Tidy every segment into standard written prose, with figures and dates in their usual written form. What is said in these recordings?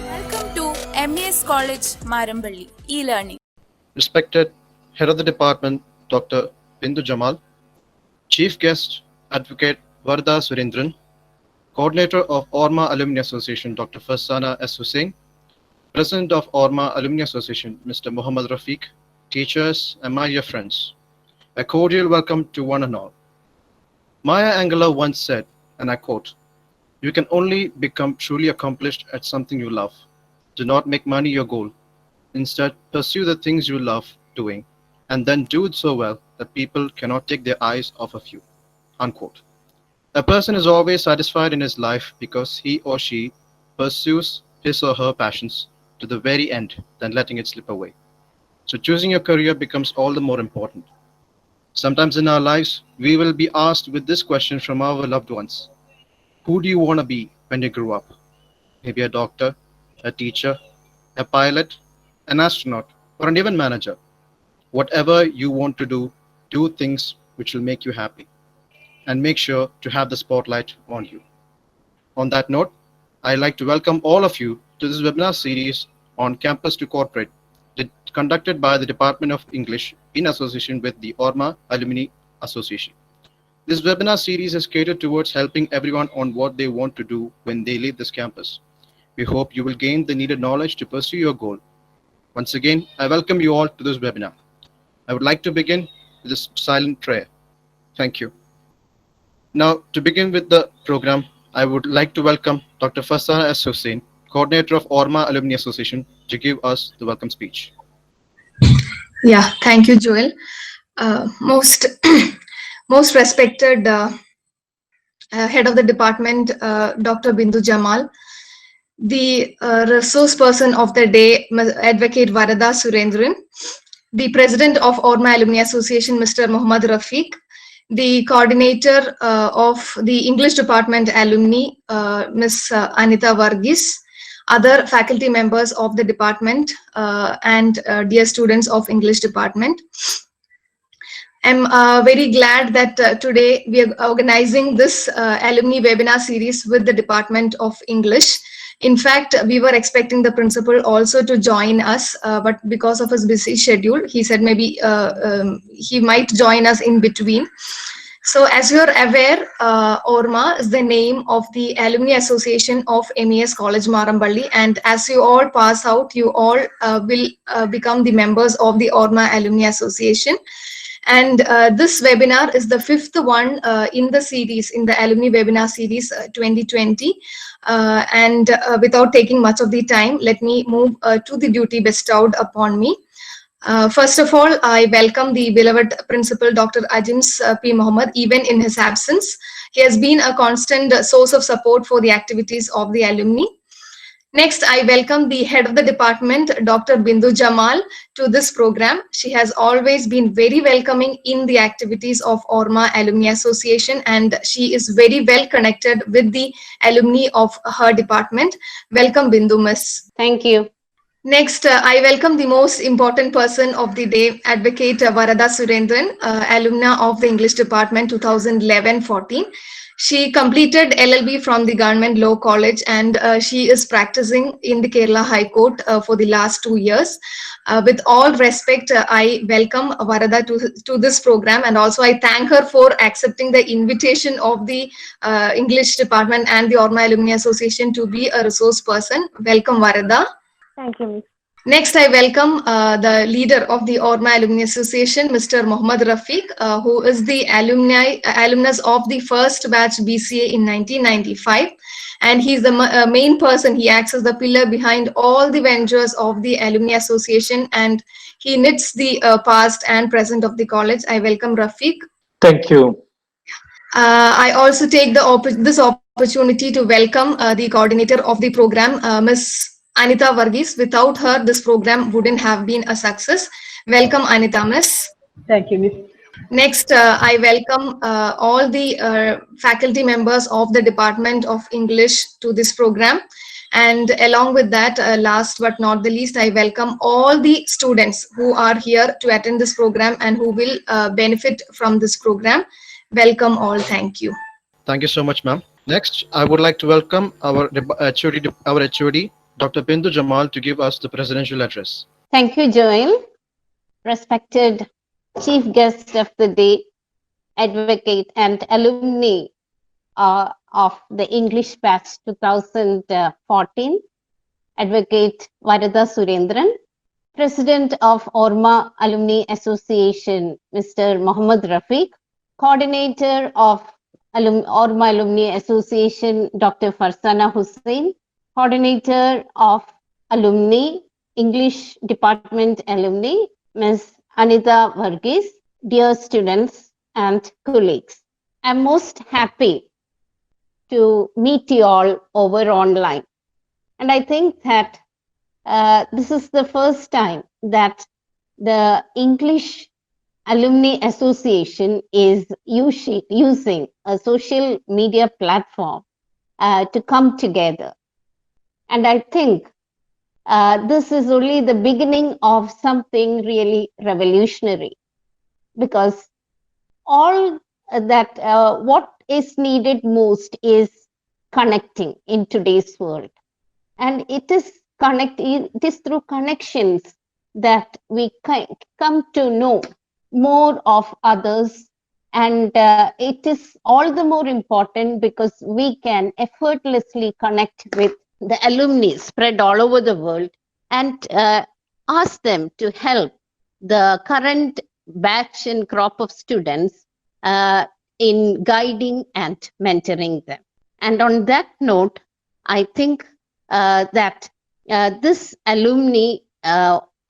Welcome to MES College, Marambally, e-learning. Respected Head of the Department, Dr. Bindu Jamal, Chief Guest, Advocate Varda Surendran, Coordinator of Orma Alumni Association, Dr. Farsana S. Hussain, President of Orma Alumni Association, Mr. Muhammad Rafiq, teachers, and my dear friends, a cordial welcome to one and all. Maya Angelou once said, and I quote, "You can only become truly accomplished at something you love. Do not make money your goal. Instead, pursue the things you love doing, and then do it so well that people cannot take their eyes off of you." Unquote. A person is always satisfied in his life because he or she pursues his or her passions to the very end than letting it slip away. So choosing your career becomes all the more important. Sometimes in our lives, we will be asked with this question from our loved ones: who do you want to be when you grow up? Maybe a doctor, a teacher, a pilot, an astronaut, or an event manager. Whatever you want to do things which will make you happy, and make sure to have the spotlight on you. On that note, I'd like to welcome all of you to this webinar series on Campus to Corporate, conducted by the Department of English in association with the Orma Alumni Association. This webinar series is catered towards helping everyone on what they want to do when they leave this campus. We hope you will gain the needed knowledge to pursue your goal. Once again, I welcome you all to this webinar. I would like to begin with this silent prayer. Thank you. Now, to begin with the program, I would like to welcome Dr. Farsana S. Hussain, Coordinator of Orma Alumni Association, to give us the welcome speech. Yeah, thank you, Joel. Most most respected Head of the Department, Dr. Bindu Jamal, the resource person of the day, Advocate Varda Surendran, the President of Orma Alumni Association, Mr. Muhammad Rafiq, the Coordinator of the English Department Alumni, Ms. Anita Varghese, other faculty members of the department, and dear students of English department. I'm very glad that today we are organizing this alumni webinar series with the Department of English. In fact, we were expecting the principal also to join us, but because of his busy schedule, he said maybe he might join us in between. So as you're aware, Orma is the name of the Alumni Association of MES College Marambally, and as you all pass out, you all will become the members of the Orma Alumni Association. And this webinar is the fifth one in the series, in the Alumni Webinar Series 2020. And without taking much of the time, let me move to the duty bestowed upon me. First of all, I welcome the beloved Principal Dr. Ajims P. Mohammed, even in his absence. He has been a constant source of support for the activities of the alumni. Next, I welcome the Head of the Department, Dr. Bindu Jamal, to this program. She has always been very welcoming in the activities of Orma Alumni Association, and she is very well connected with the alumni of her department. Welcome, Bindu, Miss. Thank you. Next, I welcome the most important person of the day, Advocate Varda Surendran, alumna of the English Department 2011-14. She completed LLB from the Government Law College, and she is practicing in the Kerala High Court for the last 2 years. With all respect, I welcome Varda to this program, and also I thank her for accepting the invitation of the English Department and the Orma Alumni Association to be a resource person. Welcome, Varda. Thank you, Miss. Next, I welcome the leader of the Orma Alumni Association, Mr. Muhammad Rafiq, who is the alumnus of the first batch BCA in 1995. And he's the main person. He acts as the pillar behind all the ventures of the Alumni Association, and he knits the past and present of the college. I welcome Rafiq. Thank you. I also take this opportunity to welcome the coordinator of the program, Ms. Anita Varghese. Without her, this program wouldn't have been a success. Welcome, Anita Miss. Thank you, Miss. Next, I welcome all the faculty members of the Department of English to this program. And along with that, last but not the least, I welcome all the students who are here to attend this program and who will benefit from this program. Welcome all. Thank you. Thank you so much, ma'am. Next, I would like to welcome our HOD, Dr. Bindu Jamal, to give us the presidential address. Thank you, Joel. Respected Chief Guest of the Day, Advocate and Alumni of the English Batch 2014, Advocate Varada Surendran, President of Orma Alumni Association, Mr. Mohammad Rafiq, Coordinator of Orma Alumni Association, Dr. Farsana Hussain, Coordinator of Alumni, English Department Alumni, Ms. Anita Varghese, dear students and colleagues. I'm most happy to meet you all over online. And I think that this is the first time that the English Alumni Association is using a social media platform to come together. And I think this is only the beginning of something really revolutionary, because all that what is needed most is connecting in today's world. And it is through connections that we come to know more of others. And it is all the more important because we can effortlessly connect with the alumni spread all over the world and ask them to help the current batch and crop of students in guiding and mentoring them. And on that note, I think that this alumni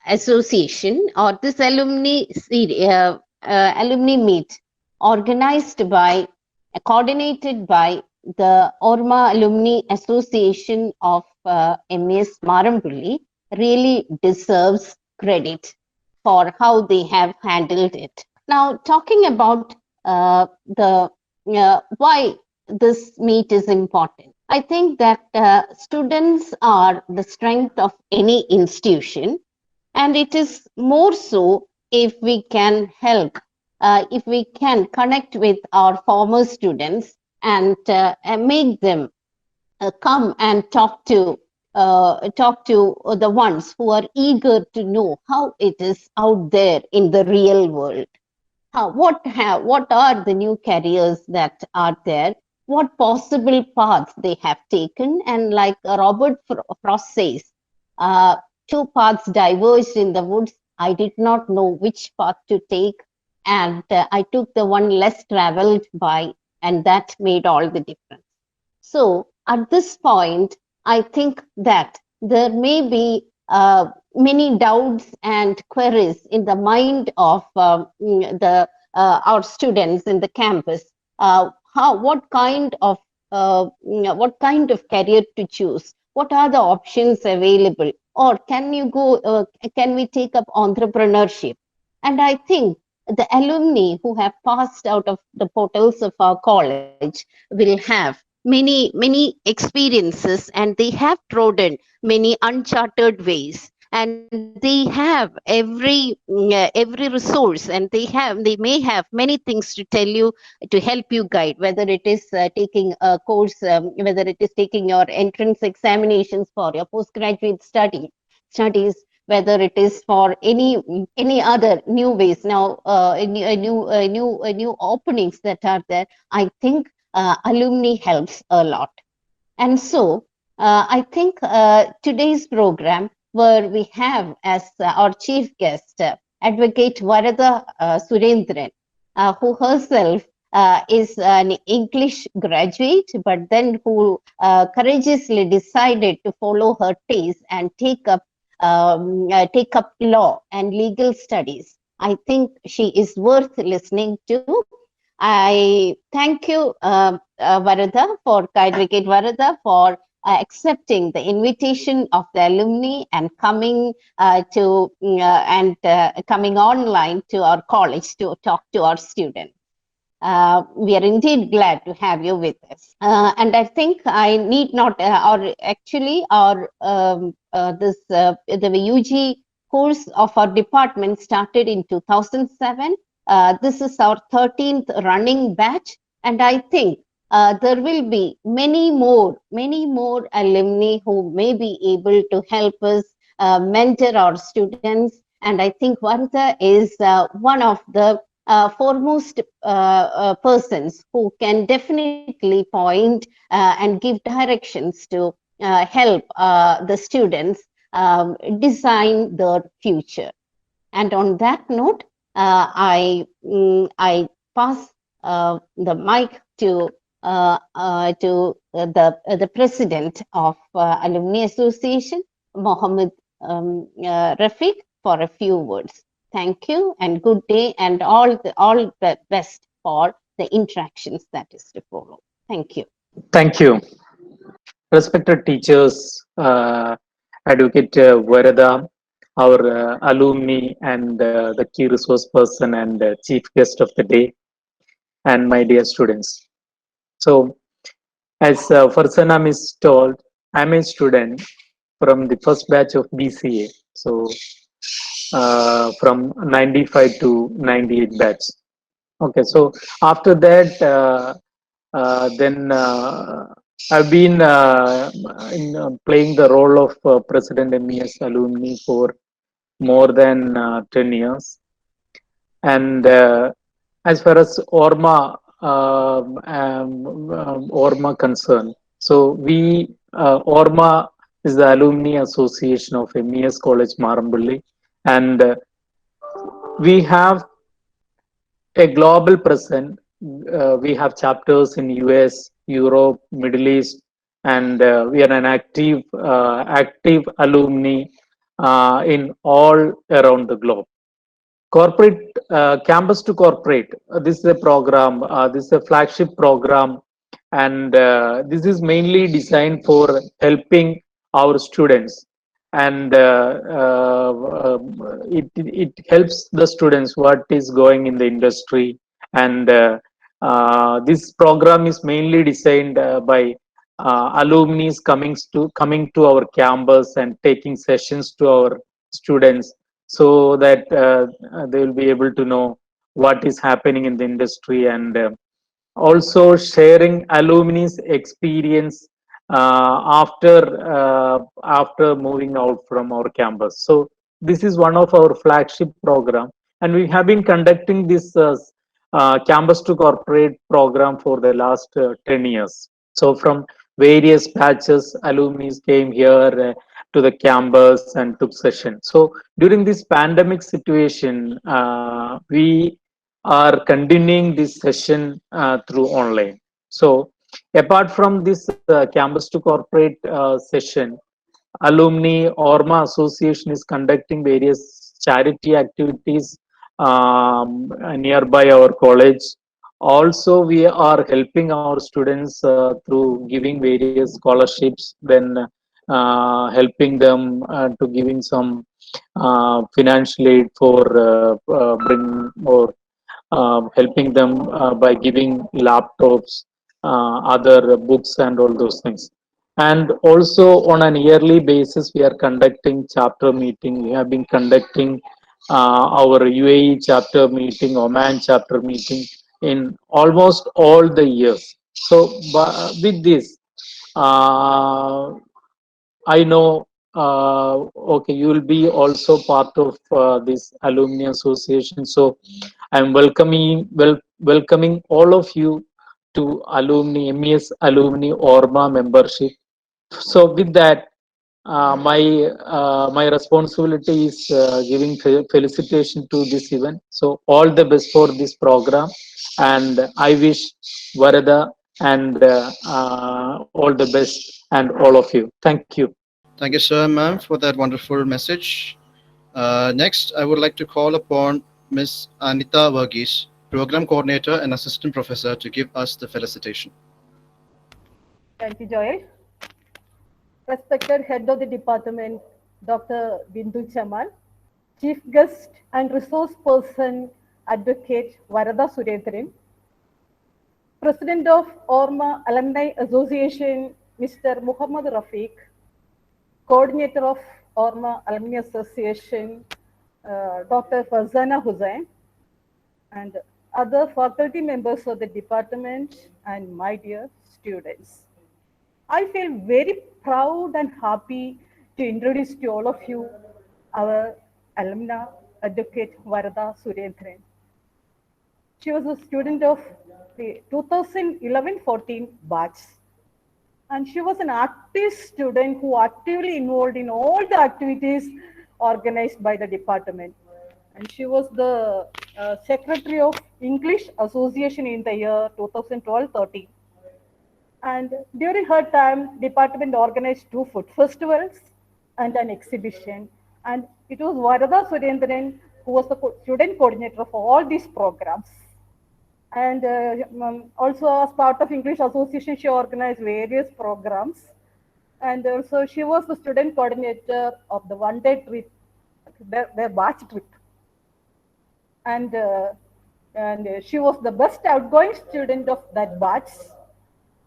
association or this alumni meet organized by, coordinated by the Orma Alumni Association of MES Marambulli really deserves credit for how they have handled it. Now, talking about why this meet is important. I think that students are the strength of any institution, and it is more so if we can help, if we can connect with our former students and make them come and talk to the ones who are eager to know how it is out there in the real world. What are the new careers that are there? What possible paths they have taken? And like Robert Frost says, two paths diverged in the woods. I did not know which path to take, and I took the one less traveled by, and that made all the difference. So at this point, I think that there may be many doubts and queries in the mind of our students in the campus. What kind of career to choose? What are the options available? Or can we take up entrepreneurship? And I think the alumni who have passed out of the portals of our college will have many experiences, and they have trodden many uncharted ways, and they have every resource, and they may have many things to tell you, to help you guide, whether it is taking a course, whether it is taking your entrance examinations for your postgraduate studies, whether it is for any other new ways now, new openings that are there. I think alumni helps a lot. And so I think today's program, where we have as our chief guest Advocate Varada Surendran, who herself is an English graduate, but then who courageously decided to follow her taste and take up law and legal studies. I think she is worth listening to. I thank you, Varada, Advocate Varada, for accepting the invitation of the alumni and coming coming online to our college to talk to our students. We are indeed glad to have you with us. And I think I need not, or actually, the UG course of our department started in 2007. This is our 13th running batch, and I think there will be many more alumni who may be able to help us mentor our students. And I think Varda is one of the foremost persons who can definitely point and give directions to help the students design their future. And on that note, I pass the mic to the president of Alumni Association, Mohammed Rafiq, for a few words. Thank you and good day, and all the best for the interactions that is to follow. Thank you. Thank you. Respected teachers, Advocate Varada, our alumni and the key resource person and chief guest of the day, and my dear students. So, as Farzana Miss told, I'm a student from the first batch of BCA. So, from 95 to 98 batch. Okay, so after that, then I've been playing the role of President MES alumni for more than 10 years. And as far as Orma concerned, so we, Orma is the Alumni Association of MES College Marambulli, and we have a global presence. We have chapters in US, Europe, Middle East, and we are an active alumni in all around the globe. Corporate Campus to Corporate. This is a program. This is a flagship program, and this is mainly designed for helping our students, and it helps the students what is going in the industry. And this program is mainly designed by alumni coming to our campus and taking sessions to our students, so that they will be able to know what is happening in the industry, and also sharing alumni's experience after moving out from our campus. So this is one of our flagship program, and we have been conducting this Campus to Corporate program for the last 10 years. So from various batches, alumni came here to the campus and took session. So during this pandemic situation, we are continuing this session through online. So apart from this Campus to Corporate session, Alumni Orma Association is conducting various charity activities nearby our college. Also, we are helping our students through giving various scholarships, then helping them to giving some financial aid for helping them by giving laptops, other books, and all those things. And also on an yearly basis, we are conducting chapter meeting. We have been conducting our UAE chapter meeting, Oman chapter meeting in almost all the years. So with this, I know, okay, you will be also part of this alumni association. So I'm welcoming all of you to alumni, MES alumni Orma membership. So with that, my responsibility is giving felicitation to this event. So all the best for this program, and I wish Varada and all the best, and all of you. Thank you. Thank you, sir, ma'am, for that wonderful message. Next, I would like to call upon Ms. Anita Verghese, Program Coordinator and Assistant Professor, to give us the felicitation. Thank you, Joel. respected head of the department, Dr. Bindu Jamal, chief guest and resource person, Advocate Varada Surendran, President of Orma Alumni Association, Mr. Muhammad Rafiq, Coordinator of Orma Alumni Association, Dr. Farzana Hussain, and other faculty members of the department and my dear students. I feel very proud and happy to introduce to all of you our alumna, Advocate Varada Surendran. She was a student of the 2011-14 batch, and she was an active student who actively involved in all the activities organized by the department. And she was the secretary of English Association in the year 2012-13. And during her time, department organized 2 food festivals and an exhibition. And it was Varada Surendran who was the student coordinator of all these programs. And also as part of English Association, she organized various programs. And also she was the student coordinator of the one-day trip, their batch trip. And she was the best outgoing student of that batch.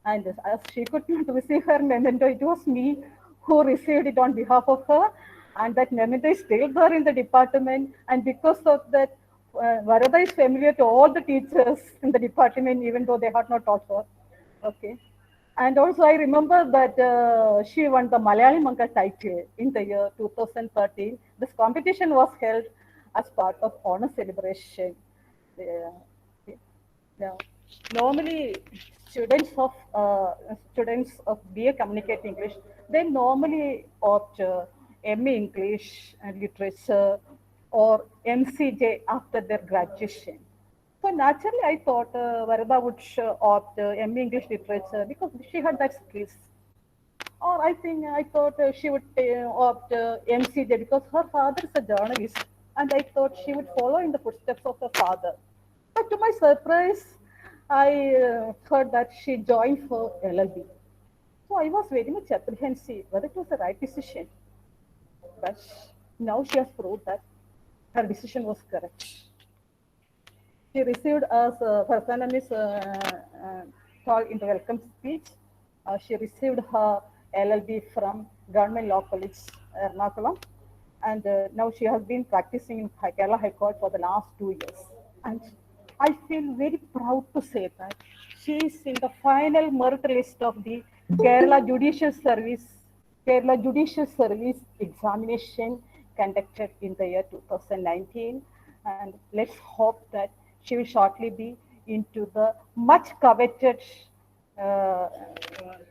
And as she could not receive her memento, it was me who received it on behalf of her. And that memento is still there in the department. And because of that, Varada is familiar to all the teachers in the department, even though they had not taught her. Okay. And also I remember that she won the Malayali Manga title in the year 2013. This competition was held as part of honor celebration. Normally, students of BA Communicating English, they normally opt MA English and Literature or MCJ after their graduation. So naturally, I thought Varada would opt MA English Literature because she had that skills. Or I thought she would opt MCJ because her father is a journalist, and I thought she would follow in the footsteps of her father. But to my surprise, I heard that she joined for LLB. So I was very much apprehensive whether it was the right decision. But now she has proved that her decision was correct. She received, as Farzana Miss told in the welcome speech, she received her LLB from Government Law College, Ernakulam, and now she has been practicing in Kerala High Court for the last 2 years. And I feel very proud to say that she is in the final merit list of the Kerala Judicial Service examination conducted in the year 2019. And let's hope that she will shortly be into the much coveted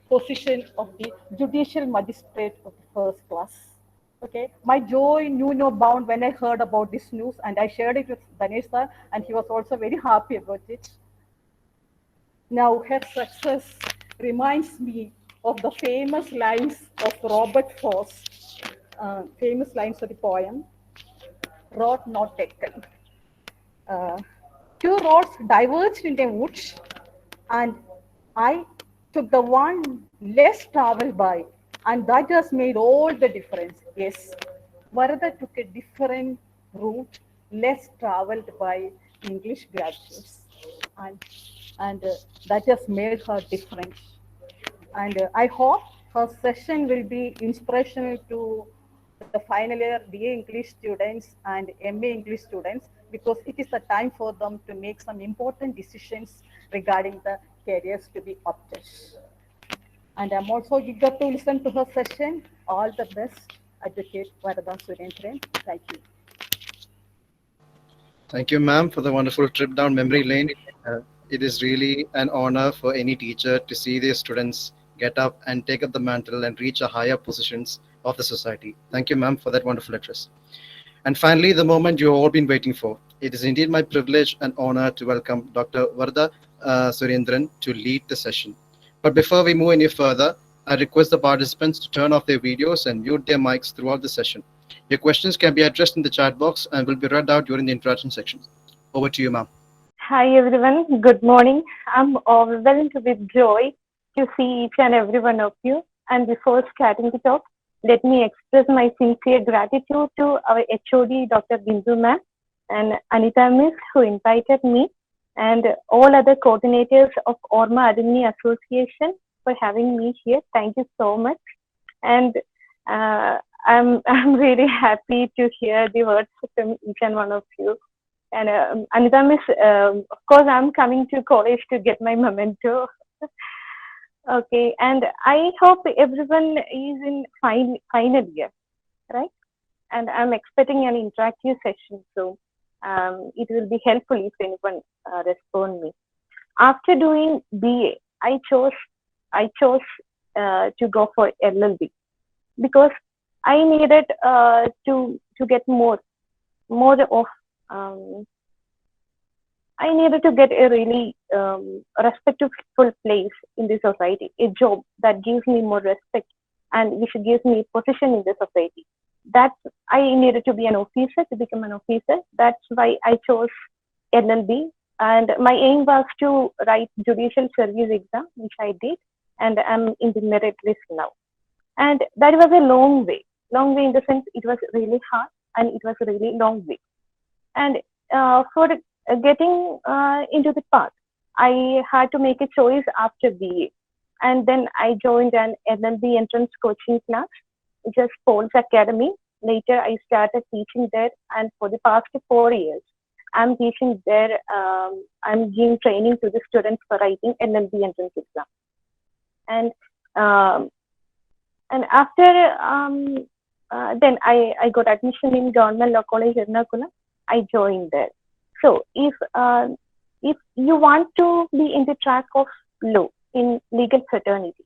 position of the judicial magistrate of the first class. Okay, my joy knew no bound when I heard about this news, and I shared it with Danesh sir, and he was also very happy about it. Now, her success reminds me of the famous lines of Robert Frost, famous lines of the poem, Road Not Taken. 2 roads diverged in the woods, and I took the one less traveled by, and that has made all the difference. Yes, Varada took a different route, less traveled by English graduates, and that has made her different. And I hope her session will be inspirational to the final year BA English students and MA English students, because it is the time for them to make some important decisions regarding the careers to be opted. And I'm also eager to listen to her session. All the best, Advocate Varada Surendran. Thank you. Thank you, ma'am, for the wonderful trip down memory lane. It is really an honor for any teacher to see their students get up and take up the mantle and reach a higher positions of the society. Thank you, ma'am, for that wonderful address. And finally, the moment you've all been waiting for. It is indeed my privilege and honor to welcome Dr. Varada Surendran to lead the session. But before we move any further, I request the participants to turn off their videos and mute their mics throughout the session. Your questions can be addressed in the chat box and will be read out during the interaction section. Over to you, ma'am. Hi everyone, good morning. I'm overwhelmed with joy to see each and every one of you. and before starting the talk, let me express my sincere gratitude to our HOD, Dr. Bindu ma'am, and Anita Miss, who invited me, and all other coordinators of Orma Alumni Association for having me here. Thank you so much. And I'm really happy to hear the words from each and one of you. And Anita Miss, of course, I'm coming to college to get my memento. Okay, and I hope everyone is in final year, right? And I'm expecting an interactive session, so it will be helpful if anyone respond me. After doing BA, I chose to go for LLB because I needed to get more of I needed to get a really respectful place in the society, a job that gives me more respect and which gives me a position in the society. That I needed to be an officer, to become an officer. That's why I chose LLB. And my aim was to write judicial service exam, which I did, and I'm in the merit list now. And that was a long way in the sense it was really hard and it was a really long way. And for getting into the path, I had to make a choice after BA. And then I joined an LLB entrance coaching class, which is Paul's Academy. Later, I started teaching there. And for the past 4 years, I'm teaching there. I'm giving training to the students for writing LLB entrance exam. And after then I got admission in Government Law College Ernakulam. I joined there. So if you want to be in the track of law in legal fraternity,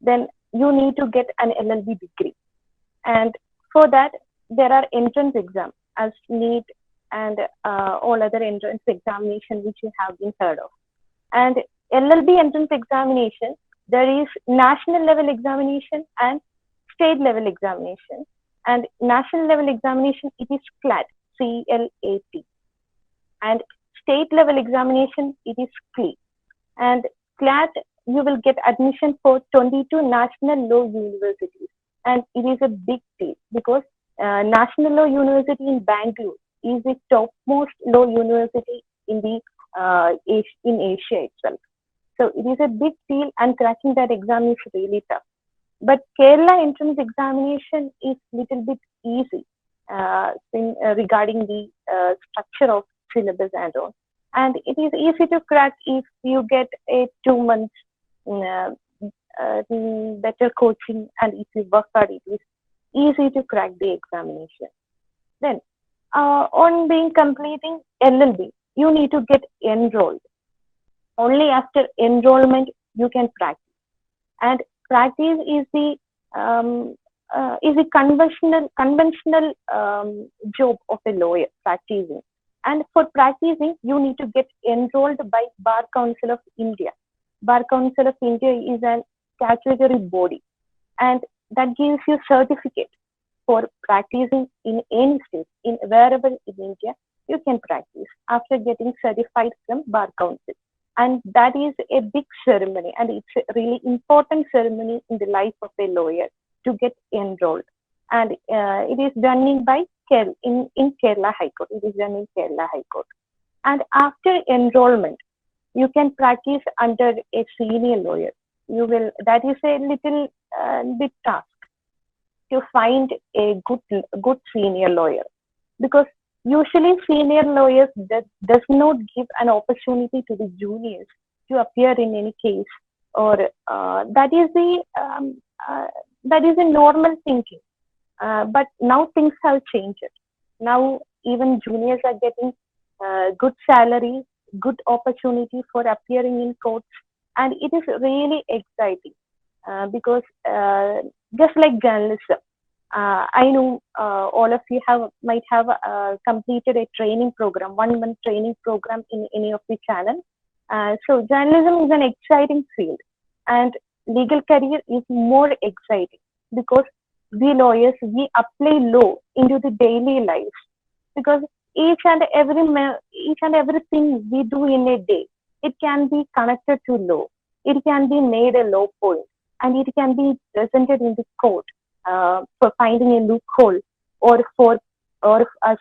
then you need to get an LLB degree. And for that, there are entrance exams as NEET and all other entrance examination which you have been heard of. And LLB entrance examination, there is national level examination and state level examination. And national level examination, it is CLAT, C-L-A-T. And state level examination, it is CLE. And CLAT, you will get admission for 22 national law universities. And it is a big deal because National Law University in Bangalore is the topmost law university in the in Asia itself. So it is a big deal, and cracking that exam is really tough. But Kerala entrance examination is little bit easy regarding the structure of syllabus and all. And it is easy to crack if you get a 2 months better coaching, and if you work hard, it is easy to crack the examination. Then on being completing LLB, you need to get enrolled. Only after enrollment you can practice. And practice is the conventional job of a lawyer, practicing. And for practicing, you need to get enrolled by Bar Council of India. Bar Council of India is a statutory body, and that gives you certificate for practicing in any state, in wherever in India you can practice after getting certified from Bar Council. And that is a big ceremony, and it's a really important ceremony in the life of a lawyer to get enrolled. And it is done in Kerala High Court. It is done in Kerala High Court. And after enrollment, you can practice under a senior lawyer. That is a little bit task to find a good senior lawyer, because usually senior lawyers does not give an opportunity to the juniors to appear in any case, or that is a normal thinking. But now things have changed. Now even juniors are getting good salary, good opportunity for appearing in courts, and it is really exciting because just like journalism, I know all of you might have completed a training program, 1 month training program in any of the channels. So journalism is an exciting field, and legal career is more exciting because we lawyers, we apply law into the daily life, because each and everything we do in a day, it can be connected to law. It can be made a law point. and it can be presented in the court for finding a loophole or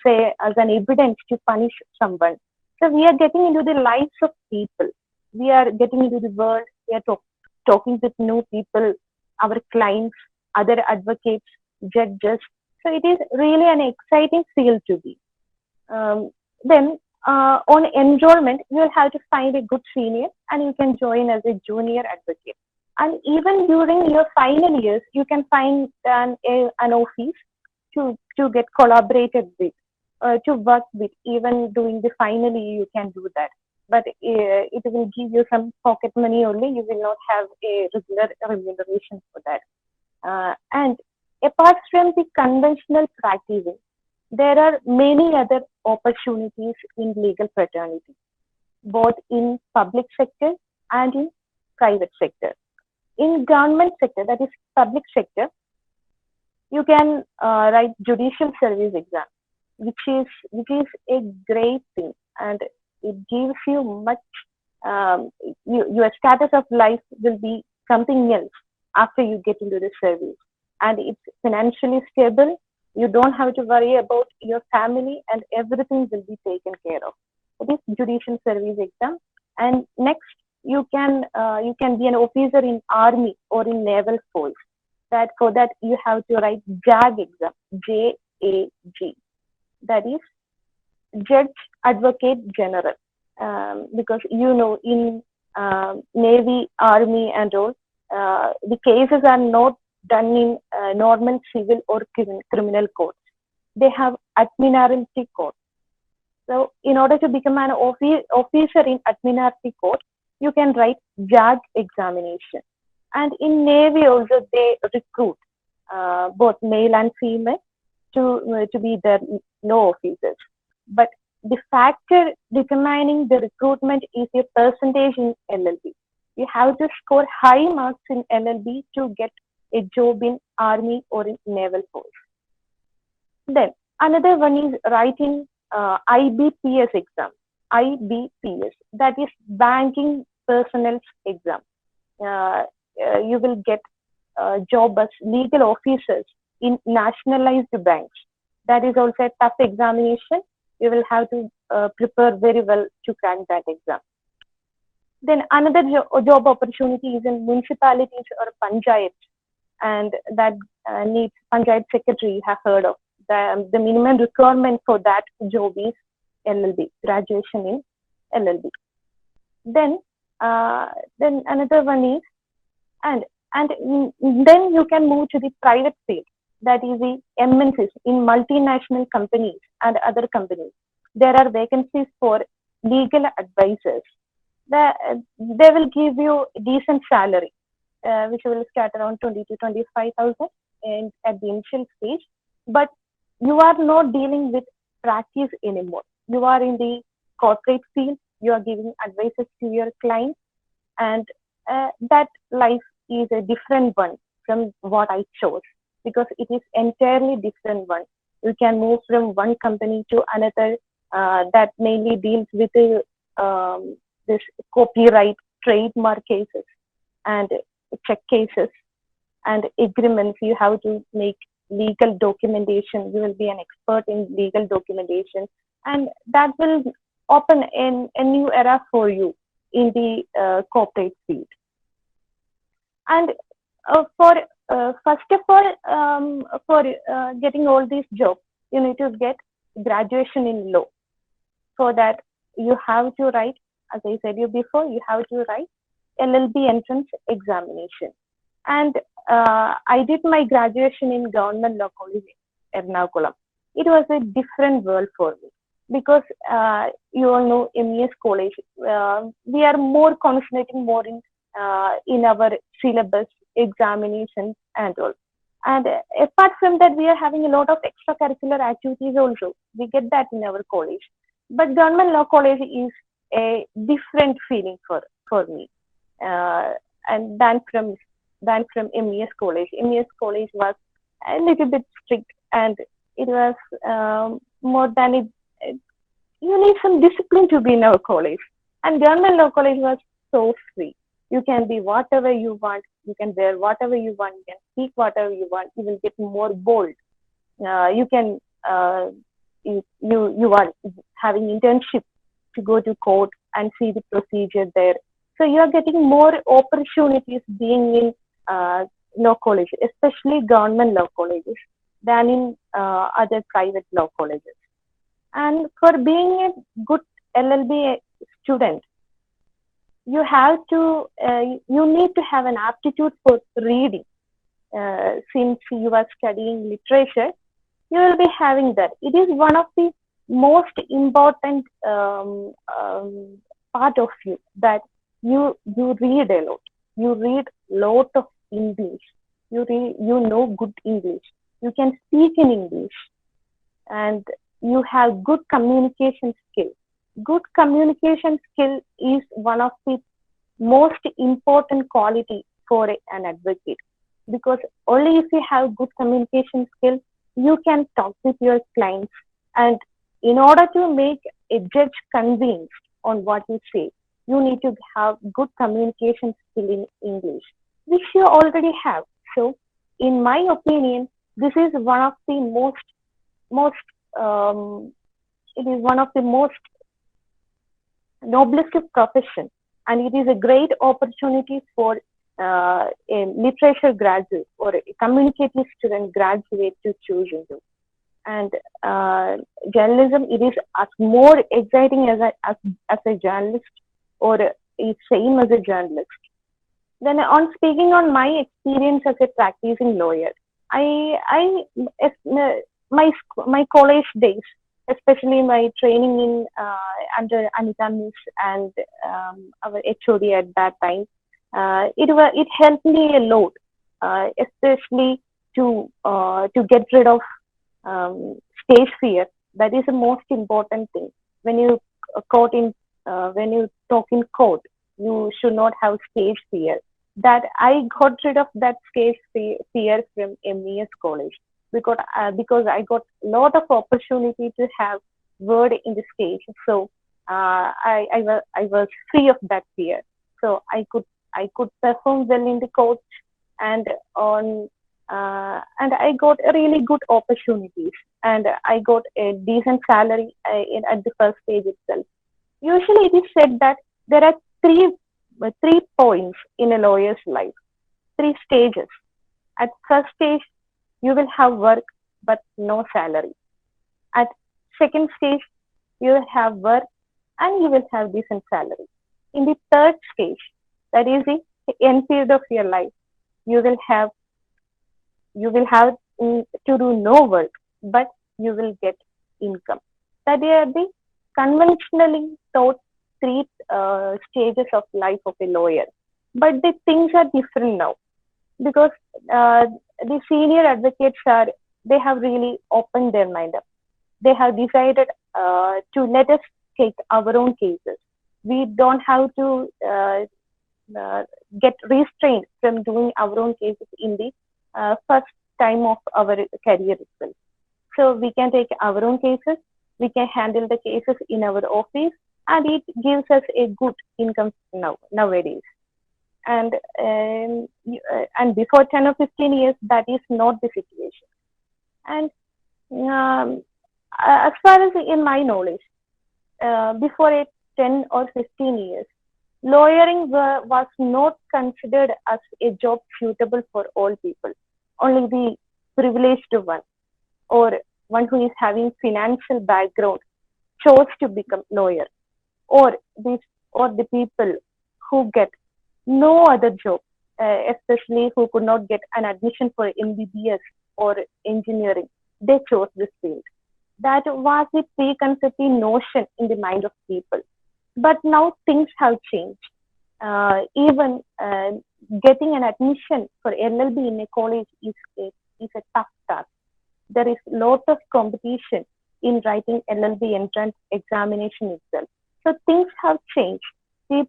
say as an evidence to punish someone. So we are getting into the lives of people. We are getting into the world. We are talking with new people, our clients, other advocates, judges. So it is really an exciting field to be. Then on enrollment, you will have to find a good senior and you can join as a junior advocate. And even during your final years, you can find an office to get collaborated with, to work with. Even during the final year, you can do that. But it will give you some pocket money only. You will not have a regular remuneration for that. And apart from the conventional practicing, there are many other opportunities in legal fraternity, both in public sector and in private sector. In government sector, that is public sector, you can write judicial service exam, which is a great thing, and it gives you much. Your status of life will be something else after you get into the service, and it's financially stable. You don't have to worry about your family, and everything will be taken care of. It is judicial service exam, and next you can be an officer in army or in naval force. That for that you have to write JAG exam, JAG. That is Judge Advocate General, because in Navy, Army, and all, the cases are not done in normal civil or criminal courts. They have Admiralty court. So in order to become an officer in Admiralty court, you can write JAG examination. And in Navy also they recruit both male and female to be their law officers. But the factor determining the recruitment is your percentage in LLB. You have to score high marks in LLB to get a job in Army or in Naval Force. Then another one is writing IBPS exam. IBPS, that is Banking Personnel Exam. You will get a job as legal officers in nationalized banks. That is also a tough examination. You will have to prepare very well to crack that exam. Then another job opportunity is in municipalities or panchayats, and that needs panchayat secretary. You have heard of the minimum requirement for that job is LLB, graduation in LLB. Then another one is and then you can move to the private field, that is the MNCs in multinational companies and other companies. There are vacancies for legal advisors. They will give you a decent salary, which will start around 20 to 25,000 at the initial stage. But you are not dealing with practice anymore. You are in the corporate field. You are giving advices to your clients, and that life is a different one from what I chose, because it is entirely different one. You can move from one company to another that mainly deals with this copyright, trademark cases, and check cases and agreements. You have to make legal documentation. You will be an expert in legal documentation, and that will open a new era for you in the corporate field. And first of all, for getting all these jobs, you need to get graduation in law. For that, you have to write, as I said you before, you have to write LLB entrance examination. And I did my graduation in Government Law College, Ernakulam. It was a different world for me, because you all know MES College, we are more concentrating more in our syllabus, examinations and all. And apart from that, we are having a lot of extracurricular activities also. We get that in our college. But Government Law College is a different feeling for me, and than from MES College. MES College was a little bit strict, and it was more than it. You need some discipline to be in our college. And Government Law College was so free. You can be whatever you want. You can wear whatever you want. You can speak whatever you want. You will get more bold. You can you are having internship to go to court and see the procedure there. So you are getting more opportunities being in law colleges, especially government law colleges, than in other private law colleges. And for being a good LLB student, you have to you need to have an aptitude for reading. Since you are studying literature, you will be having that. It is one of the most important part of you, that you read a lot. You read lot of English. You know good English. You can speak in English, and you have good communication skill. Good communication skill is one of the most important quality for an advocate, because only if you have good communication skill, you can talk with your clients, and in order to make a judge convinced on what you say, you need to have good communication skill in English, which you already have. So, in my opinion, this is one of the it is one of the most noblest profession, and it is a great opportunity for a literature graduate or a communicative student graduate to choose into. And journalism, it is as more exciting as a journalist, or is same as a journalist. Then on speaking on my experience as a practicing lawyer, my college days, especially my training in under Anita Miss and our HOD at that time, it helped me a lot, especially to get rid of stage fear. That is the most important thing. When you when you talk in court, you should not have stage fear. That I got rid of that stage fear from MES college, because I got a lot of opportunity to have word in the stage. So I was free of that fear. So I could perform well in the court, and I got a really good opportunities, and I got a decent salary at the first stage itself. Usually it is said that there are three points in a lawyer's life, 3 stages. At first stage, you will have work but no salary. At second stage, you will have work and you will have decent salary. In the third stage, that is the end period of your life, you will have to do no work, but you will get income. That are the conventionally taught 3 stages of life of a lawyer. But the things are different now, because the senior advocates they have really opened their mind up. They have decided to let us take our own cases. We don't have to get restrained from doing our own cases in the first time of our career itself. So we can take our own cases, we can handle the cases in our office, and it gives us a good income nowadays. And before 10 or 15 years, that is not the situation. And as far as in my knowledge, before 10 or 15 years, lawyering was not considered as a job suitable for all people. Only the privileged one, or one who is having financial background, chose to become lawyer, or the people who get no other job, especially who could not get an admission for MBBS or engineering, they chose this field. That was the preconceived notion in the mind of people. But now things have changed. Even getting an admission for LLB in a college is a tough task. There is a lot of competition in writing LLB entrance examination itself. So things have changed. The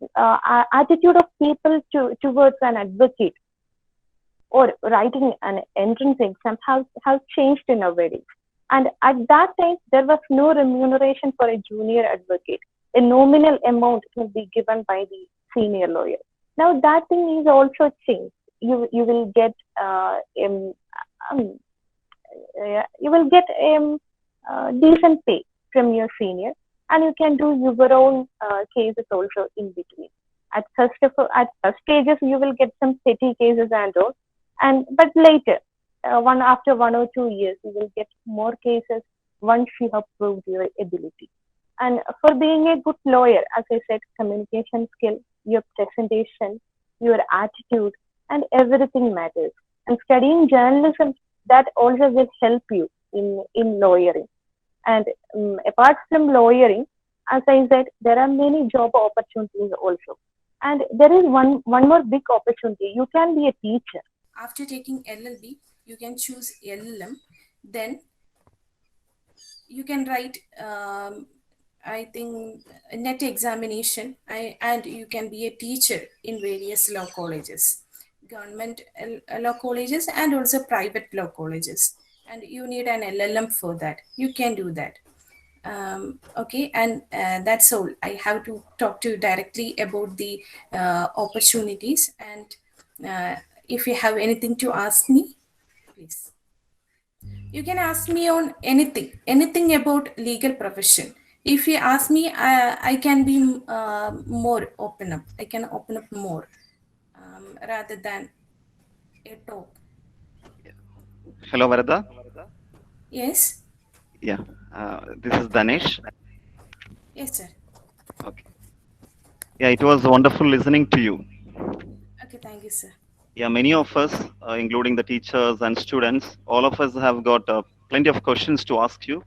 attitude of people towards an advocate or writing an entrance exam have changed in nowadays. And at that time, there was no remuneration for a junior advocate. A nominal amount will be given by the senior lawyer. Now that thing is also changed. you will get um, you will get decent pay from your senior, and you can do your own cases also in between. At first stages, you will get some petty cases and all, but later, after 1 or 2 years, you will get more cases once you have proved your ability. And for being a good lawyer, as I said, communication skill, your presentation, your attitude, and everything matters. And studying journalism, that also will help you in lawyering. And apart from lawyering, as I said, there are many job opportunities also. And there is one more big opportunity. You can be a teacher. After taking LLB, you can choose LLM. Then you can write, I think, a net examination, and you can be a teacher in various law colleges, government law colleges, and also private law colleges. And you need an LLM for that. You can do that. Okay, and that's all. I have to talk to you directly about the opportunities. And if you have anything to ask me, please. You can ask me on anything about legal profession. If you ask me, I can be more open up. I can open up more rather than a talk. Hello, Varada. Yes, Yeah, this is Danesh. yes, sir. Okay. Yeah, it was wonderful listening to you. Okay, thank you, sir. Yeah, many of us, including the teachers and students, all of us have got plenty of questions to ask you.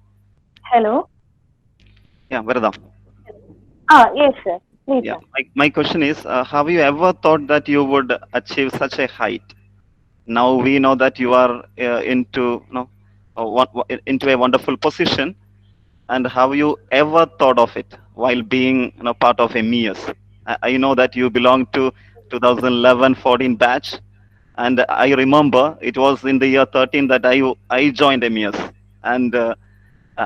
Hello. Yeah, Varada. Yes, sir. Please, Yeah, sir. my question is, have you ever thought that you would achieve such a height? Now we know that you are into a wonderful position. And have you ever thought of it while being part of MES? I know that you belong to 2011-14 batch, and I remember it was in the year 13 that I joined MES, and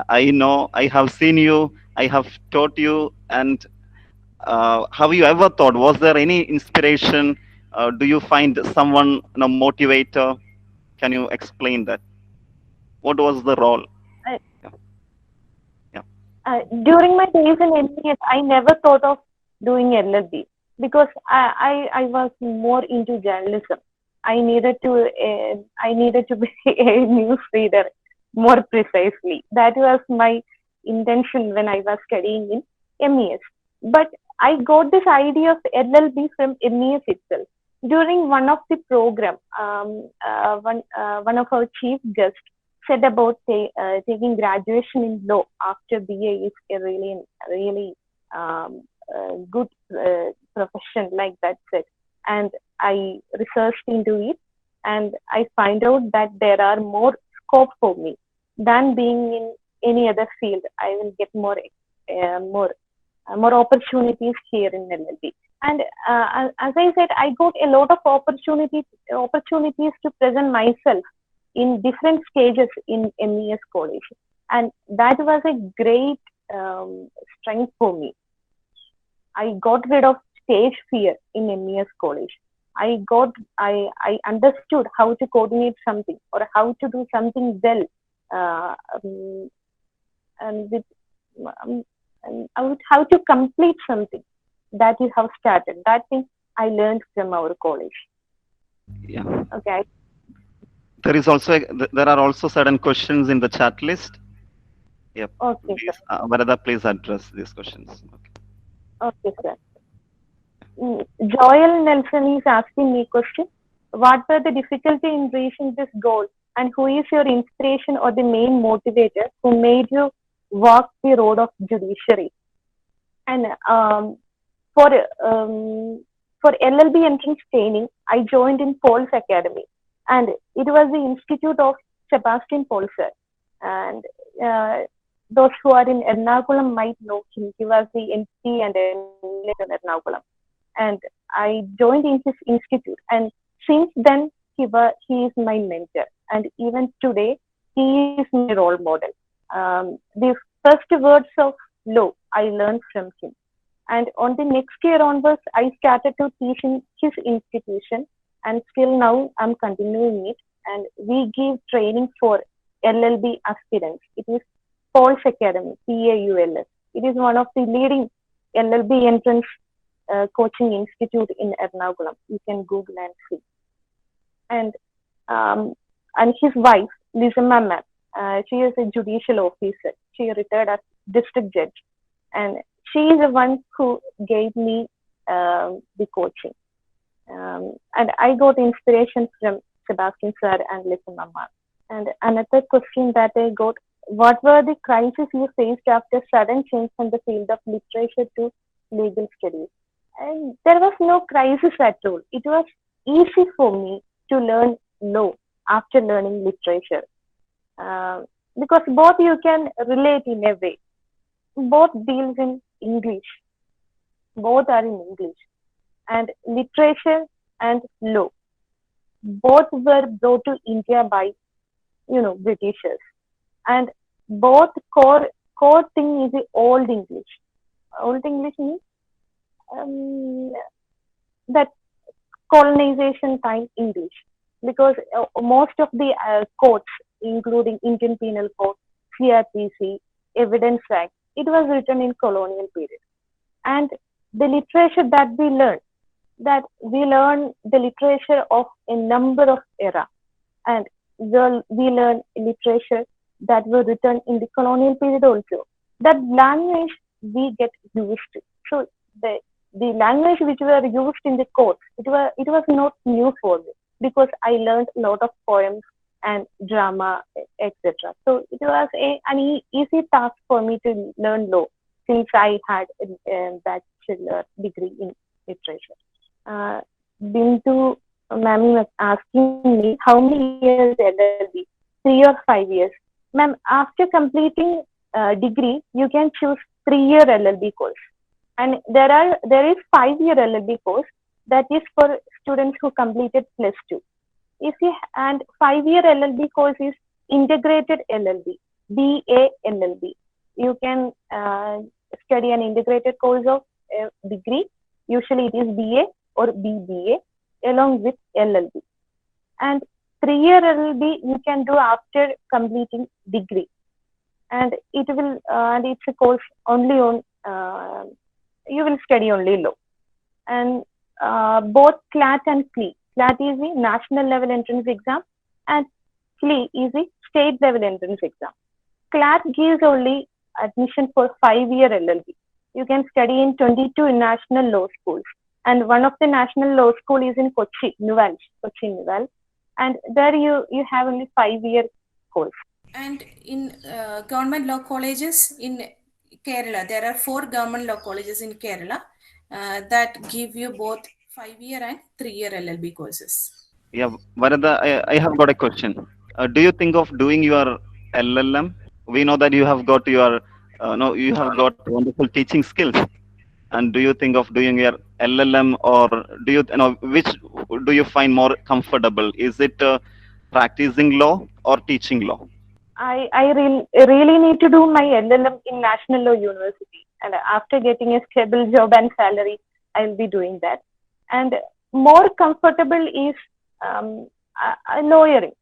I know I have seen you, I have taught you, and have you ever thought? Was there any inspiration? Do you find someone motivator? Can you explain that? What was the role? I- Yeah. During my days in NPS, I never thought of doing LLB because I was more into journalism. I needed to be a news reader more precisely. That was my intention when I was studying in MES. But I got this idea of LLB from MES itself. During one of the program, one of our chief guests said about taking graduation in law after BA is a really good profession, like that said. And I researched into it, and I find out that there are more scope for me than being in any other field. I will get more opportunities here in LLB. And as I said, I got a lot of opportunities to present myself in different stages in MES college, and that was a great strength for me. I got rid of stage fear in MES college. I understood how to coordinate something or how to do something well, and with how to complete something that you have started. That thing I learned from our college. Yeah. Okay. There are also certain questions in the chat list. Yep. Okay, Please, sir. Varada, please address these questions. Okay, sir. Joel Nelson is asking me a question. What were the difficulty in reaching this goal, and who is your inspiration or the main motivator who made you walk the road of judiciary? And for LLB entrance training, I joined in Paul's Academy, and it was the institute of Sebastian Paul, sir. And those who are in Ernakulam might know him. He was the MP and MLA in Ernakulam. And I joined in his institute. And since then, he is my mentor. And even today, he is my role model. The first words of law I learned from him. And on the next year onwards, I started to teach in his institution. and still now I'm continuing it. And we give training for LLB aspirants. It is Pulse Academy, PAULS. It is one of the leading LLB entrance coaching institute in Ernakulam. You can Google and see. And his wife, Lizamma ma'am, she is a judicial officer. She retired as district judge, and she is the one who gave me the coaching. And I got inspiration from Sebastian sir and Lizamma ma'am. And another question that I got: what were the crises you faced after sudden change from the field of literature to legal studies? And there was no crisis at all. It was easy for me to learn law after learning literature, because both you can relate in a way. Both deals in English. Both are in English. And literature and law, both were brought to India by, Britishers. And both core thing is the Old English. Old English means that colonization time English, because most of the codes, including Indian Penal Code, CRPC, Evidence Act, it was written in colonial period. And the literature that we learn the literature of a number of era, and we learn literature that were written in the colonial period also. That language we get used to. So the language which were used in the courts, it was not new for me, because I learned a lot of poems and drama, etc. So it was an easy task for me to learn law, since I had a bachelor degree in literature. Bindu ma'am was asking me how many years LLB, 3 or 5 years. Ma'am, after completing degree, you can choose 3-year LLB course, and there is 5-year LLB course that is for students who completed +2. And 5-year LLB course is integrated LLB, BA LLB. You can study an integrated course of degree. Usually it is BA or BBA along with LLB. And 3-year LLB you can do after completing degree, and it will and it's a course only on you will study only law. And both CLAT and CLE. CLAT is the national level entrance exam, and CLE is the state level entrance exam. CLAT gives only admission for 5-year LLB. You can study in 22 national law schools, and one of the national law school is in Kochi Nuval, and there you have only 5-year course. And in government law colleges in Kerala, there are 4 government law colleges in Kerala that give you both 5-year and 3-year LLB courses. Yeah, Varada, I have got a question. Do you think of doing your LLM? We know that you have got your, you have got wonderful teaching skills. And do you think of doing your LLM, or do you, which do you find more comfortable? Is it practicing law or teaching law? I really need to do my LLM in National Law University, and after getting a stable job and salary, I will be doing that. And more comfortable is lawyering.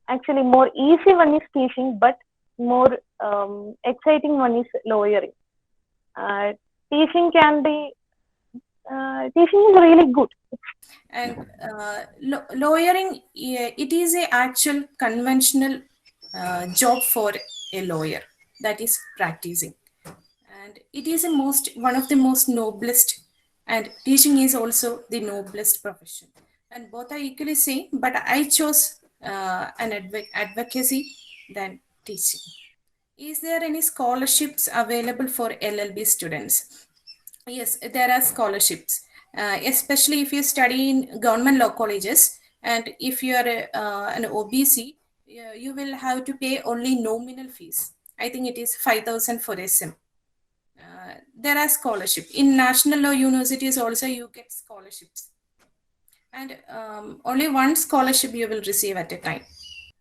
Actually, more easy one is teaching, but more exciting one is lawyering. Teaching is really good. And lawyering, it is a actual conventional job for a lawyer, that is practicing, and it is one of the most noblest, and teaching is also the noblest profession, and both are equally same, but I chose an advocacy than teaching. Is there any scholarships available for LLB students? Yes, there are scholarships, especially if you study in government law colleges, and if you are an OBC, you will have to pay only nominal fees. I think it is 5,000 for a SIM. There are scholarships. In national law universities also you get scholarships. And only one scholarship you will receive at a time.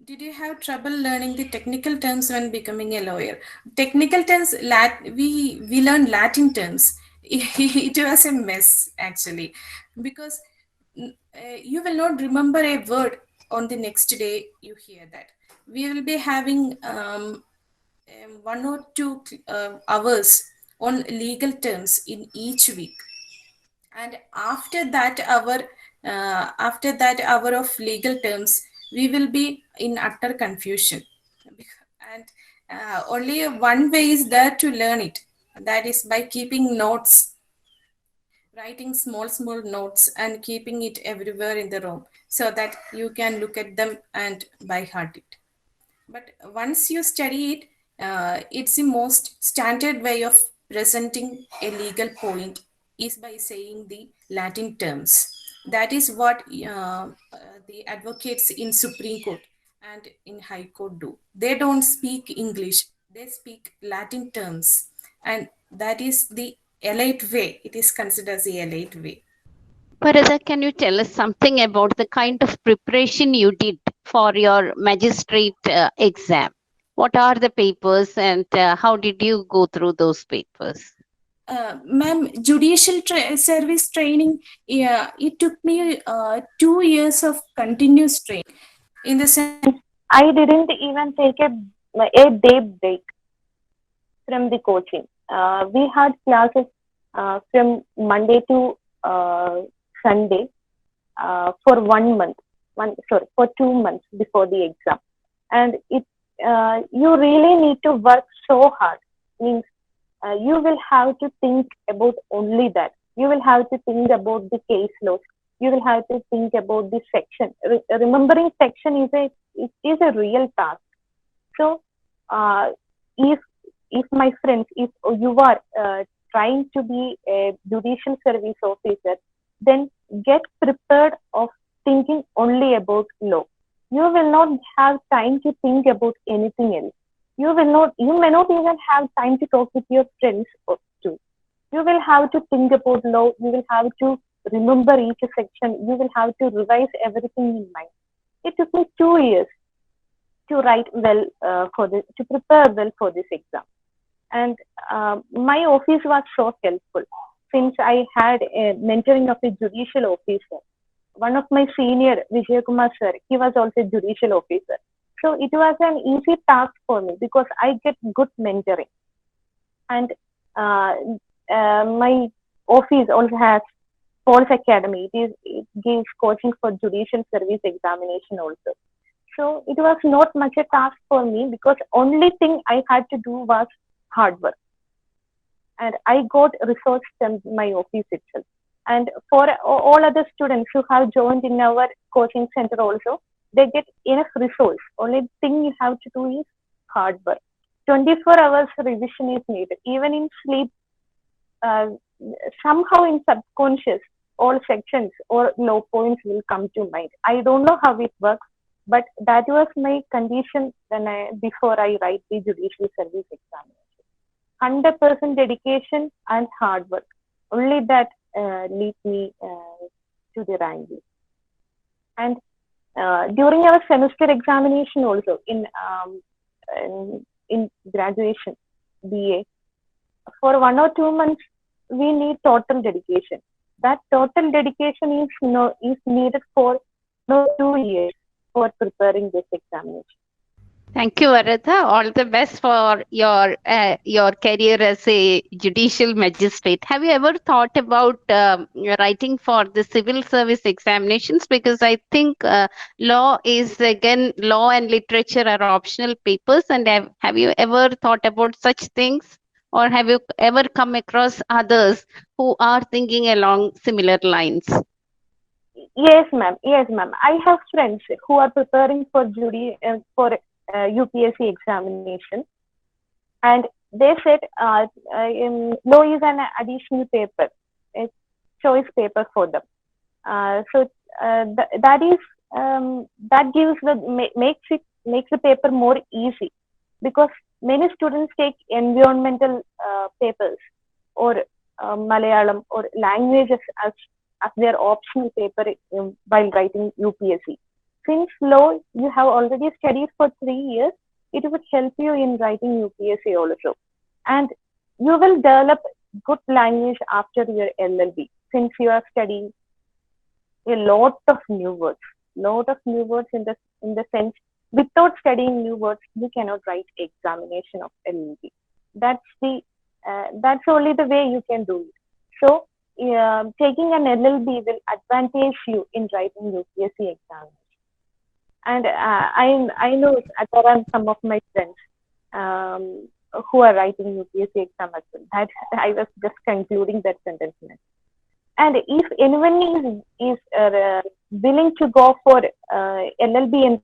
Did you have trouble learning the technical terms when becoming a lawyer? Technical terms, we learned Latin terms. It was a mess actually, because you will not remember a word on the next day you hear that. We will be having 1 or 2 hours on legal terms in each week, and after that hour of legal terms, we will be in utter confusion, and only one way is there to learn it, that is by keeping notes, writing small notes and keeping it everywhere in the room so that you can look at them and by heart it. But once you study it, it's the most standard way of presenting a legal point is by saying the Latin terms. That is what the advocates in Supreme Court and in High Court do. They don't speak English, they speak Latin terms. And that is the elite way. It is considered as the elite way. Varadha, can you tell us something about the kind of preparation you did for your magistrate exam? What are the papers and how did you go through those papers? Ma'am, judicial service training, yeah, it took me 2 years of continuous training. In the sense, I didn't even take a day break from the coaching. We had classes from Monday to Sunday for 1 month, for 2 months before the exam, and you really need to work so hard. Means you will have to think about only that. You will have to think about the case laws. You will have to think about the section. Remembering section is a real task. So, if my friends, if you are trying to be a judicial service officer, then get prepared of thinking only about law. You will not have time to think about anything else. You may not even have time to talk with your friends too. You will have to think about law. You will have to remember each section. You will have to revise everything in mind. It took me 2 years to write well to prepare well for this exam. And my office was so helpful since I had a mentoring of a judicial officer. One of my senior, Vijay Kumar sir, he was also a judicial officer. So it was an easy task for me because I get good mentoring. And my office also has Pulse Academy. It gives coaching for judicial service examination also. So it was not much a task for me because only thing I had to do was hard work. And I got resources from my office itself. And for all other students who have joined in our coaching center also, they get enough resource. Only thing you have to do is hard work. 24 hours revision is needed. Even in sleep, somehow in subconscious, all sections or low points will come to mind. I don't know how it works, but that was my condition before I write the judicial service examination. 100% dedication and hard work. Only that leads me to the ranking. And during our semester examination also in graduation BA, for 1 or 2 months we need total dedication. That total dedication is needed for 2 years for preparing this examination. Thank you, Varadha. All the best for your career as a judicial magistrate. Have you ever thought about writing for the civil service examinations? Because I think law and literature are optional papers. And have you ever thought about such things? Or have you ever come across others who are thinking along similar lines? Yes, ma'am. I have friends who are preparing for UPSC examination, and they said law is an additional paper, a choice paper for them. That makes the paper more easy, because many students take environmental papers or Malayalam or languages as their optional paper while writing UPSC. Since law you have already studied for 3 years, it would help you in writing UPSC also. And you will develop good language after your LLB, since you are studying a lot of new words, in the sense, without studying new words, you cannot write examination of LLB. That's only the way you can do it. So taking an LLB will advantage you in writing UPSC examination. And I know there are some of my friends who are writing UPSC exam as well. That I was just concluding that sentence. And if anyone is willing to go for LLB and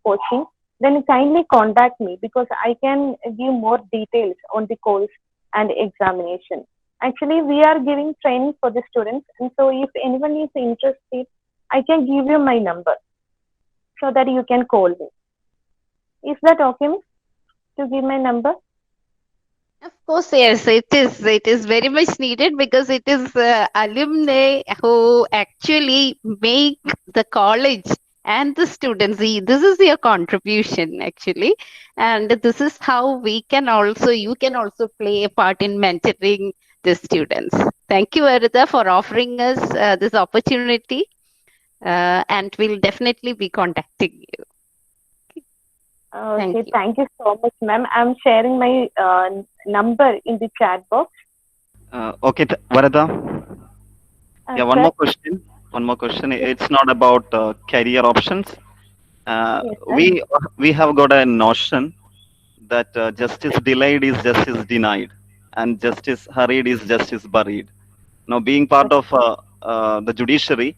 coaching, then kindly contact me, because I can give more details on the course and examination. Actually, we are giving training for the students, and so if anyone is interested, I can give you my number so that you can call me. Is that okay, miss, to give my number? Of course, yes, it is. It is very much needed because it is alumni who actually make the college and the students. This is your contribution actually, and this is how you can also play a part in mentoring the students. Thank you, Varada, for offering us this opportunity, and we'll definitely be contacting you. Okay, thank you so much, ma'am. I'm sharing my number in the chat box. Okay, Varada. Yeah, one sir? more question. One more question. It's not about career options. Yes, sir. We have got a notion that justice delayed is justice denied, and justice hurried is justice buried. Now, being part of the judiciary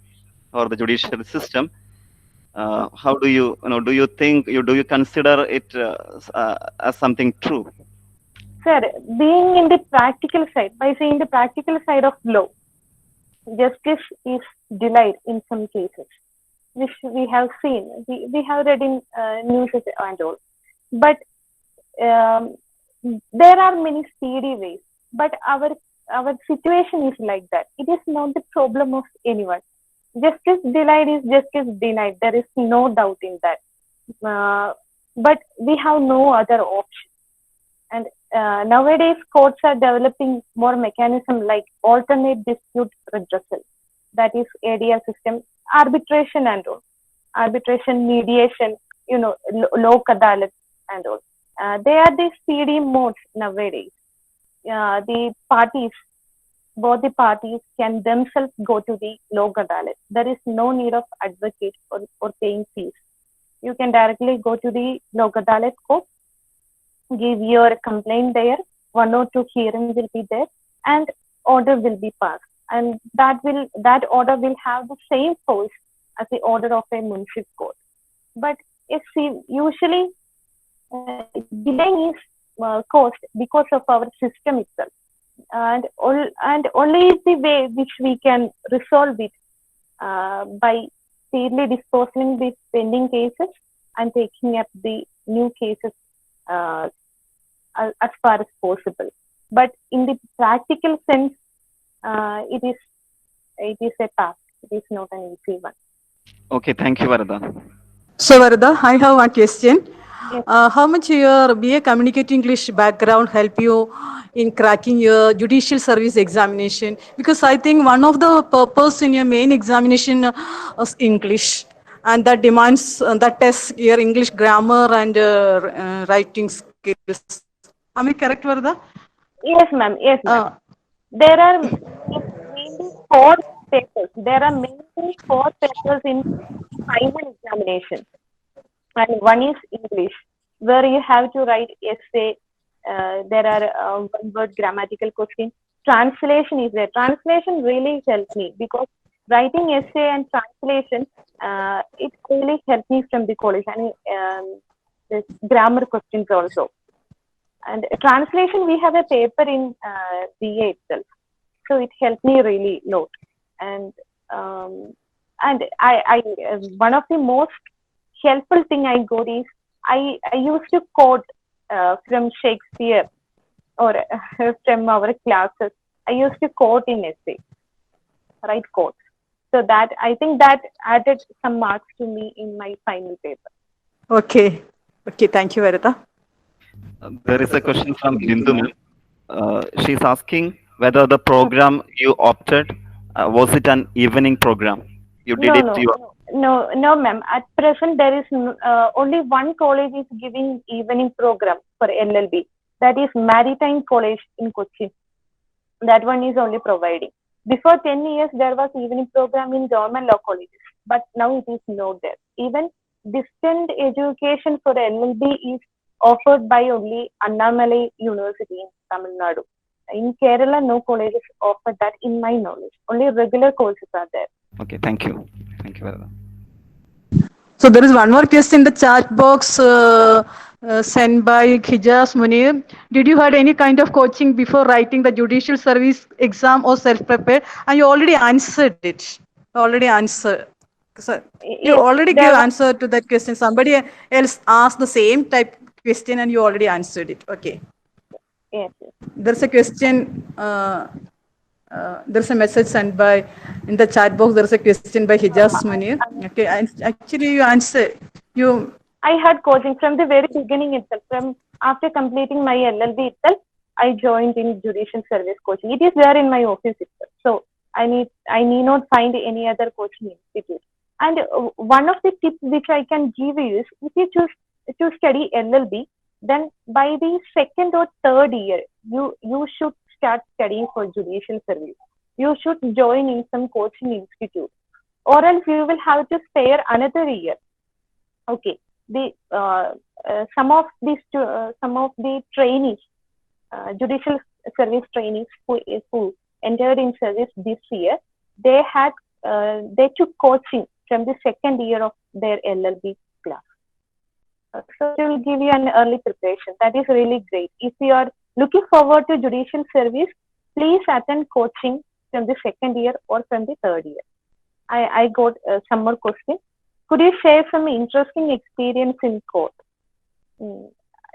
or the judicial system, how do you consider it as something true? Sir, being in the practical side, by saying the practical side of law, justice is delayed in some cases, which we have seen. We have read in news and all. But there are many speedy ways. But our situation is like that. It is not the problem of anyone. Justice delayed is justice denied. There is no doubt in that. But we have no other option. And nowadays, courts are developing more mechanism like alternate dispute redressal, that is ADR system, arbitration and all, arbitration, mediation, lok adalat and all. They are the speedy modes nowadays. Both the parties can themselves go to the lok adalat. There is no need of advocate or paying fees. You can directly go to the lok adalat court, give your complaint there, 1 or 2 hearings will be there, and order will be passed. And that order will have the same force as the order of a municipal court. But usually delay is caused because of our system itself, and only the way which we can resolve it by speedily disposing the pending cases and taking up the new cases as far as possible. But in the practical sense, it is a task. It is not an easy one. Okay, thank you, Varada. So, Varada, I have one question. Yes. How much your BA Communicating English background help you in cracking your judicial service examination? Because I think one of the purpose in your main examination is English, and that demands that tests your English grammar and writing skills. Am I correct, Varada? Yes, ma'am. Yes, ma'am. There are mainly 4 papers. There are mainly 4 papers in final examination, and one is English, where you have to write essay. There are one-word grammatical questions. Translation is there. Translation really helped me, because writing essay and translation, it really helped me from the college, and this grammar questions also. And translation, we have a paper in BA itself, so it helped me really a lot. And I one of the most helpful thing I got is I used to quote from Shakespeare or from our classes. I used to quote in essay, write quotes. So that, I think that added some marks to me in my final paper. Okay. Thank you, Varada. There is a question from Bindu. She's asking whether the program you opted, was it an evening program? You did No, it. no, ma'am. At present, there is only one college is giving evening program for LLB. That is Maritime College in Kochi. That one is only providing. Before 10 years, there was evening program in government law colleges, but now it is not there. Even distant education for LLB is offered by only Annamalai University in Tamil Nadu. In Kerala, no colleges offer that in my knowledge. Only regular courses are there. Okay, thank you. Thank you, Varada. So there is one more question in the chat box sent by Khijaz Munir. Did you had any kind of coaching before writing the judicial service exam or self-prepared? And you already answered it. Already answered. So you Yes, already there gave was, answer to that question. Somebody else asked the same type question and you already answered it. Okay. yes. There's a question. There's a message sent by in the chat box. There's a question by Hijaz Munir. Okay, actually you answer. You I had coaching from the very beginning itself. From after completing my LLB itself, I joined in judicial service coaching. It is there in my office itself. So I need not find any other coaching institute. And one of the tips which I can give you is, if you choose to study LLB, then by the second or third year, you should start studying for judicial service. You should join in some coaching institute, or else you will have to spare another year. Okay, the some of the trainees, judicial service trainees who entered in service this year, they took coaching from the second year of their LLB class. So it will give you an early preparation. That is really great. If you are looking forward to judicial service, please attend coaching from the second year or from the third year. I got some more questions. Could you share some interesting experience in court?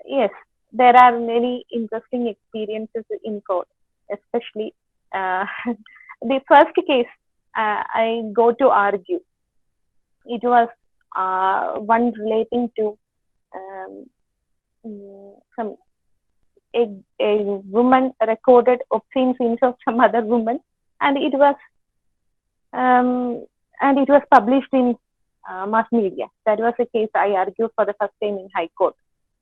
Yes, there are many interesting experiences in court, especially the first case I go to argue. It was one relating to a woman recorded obscene scenes of some other woman, and it was published in mass media. That was a case I argued for the first time in High Court.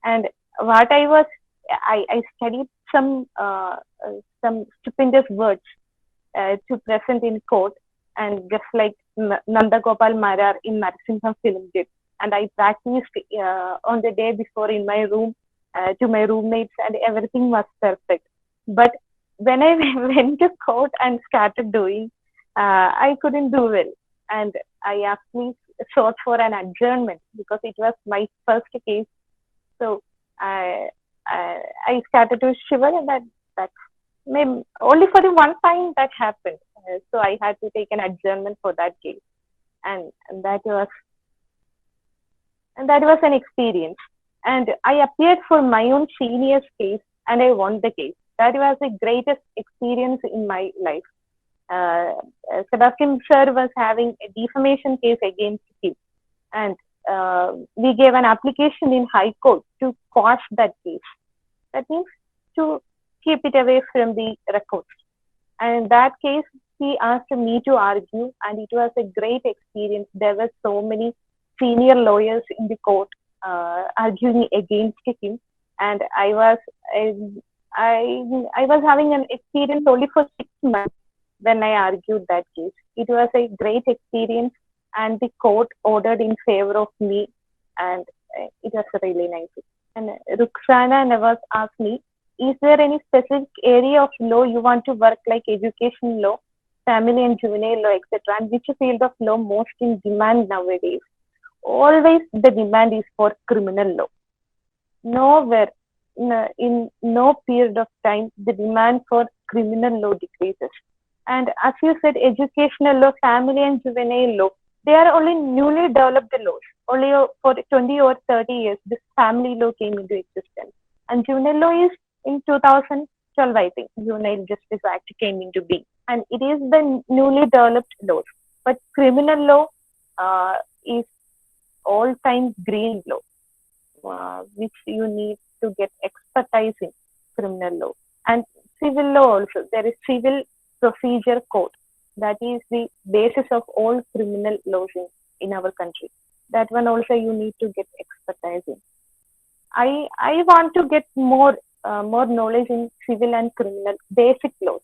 And what I studied some stupendous words to present in court, and just like Nanda Gopal Marar in Narasimha film did. And I practiced on the day before in my room to my roommates, and everything was perfect. But when I went to court and started doing, I couldn't do well. And I actually sought for an adjournment because it was my first case. So I started to shiver, and that maybe only for the one time that happened. So I had to take an adjournment for that case, and that was an experience. And I appeared for my own senior's case, and I won the case. That was the greatest experience in my life. Sebastian sir was having a defamation case against him, and we gave an application in High Court to quash that case. That means to keep it away from the records. And in that case, he asked me to argue, and it was a great experience. There were so many senior lawyers in the court arguing against him, and I was having an experience only for 6 months when I argued that case. It was a great experience, and the court ordered in favor of me, and it was really nice. And Ruxana Nawaz asked me, is there any specific area of law you want to work, like education law, family and juvenile law, etc., and which field of law most in demand nowadays? Always the demand is for criminal law. Nowhere, in no period of time, the demand for criminal law decreases. And as you said, educational law, family and juvenile law, they are only newly developed laws. Only for 20 or 30 years, this family law came into existence. And juvenile law is in 2012, I think, Juvenile Justice Act came into being. And it is the newly developed laws. But criminal law is all-time green law, which you need to get expertise in criminal law. And civil law also. There is civil procedure code. That is the basis of all criminal laws in our country. That one also you need to get expertise in. I want to get more knowledge in civil and criminal basic laws,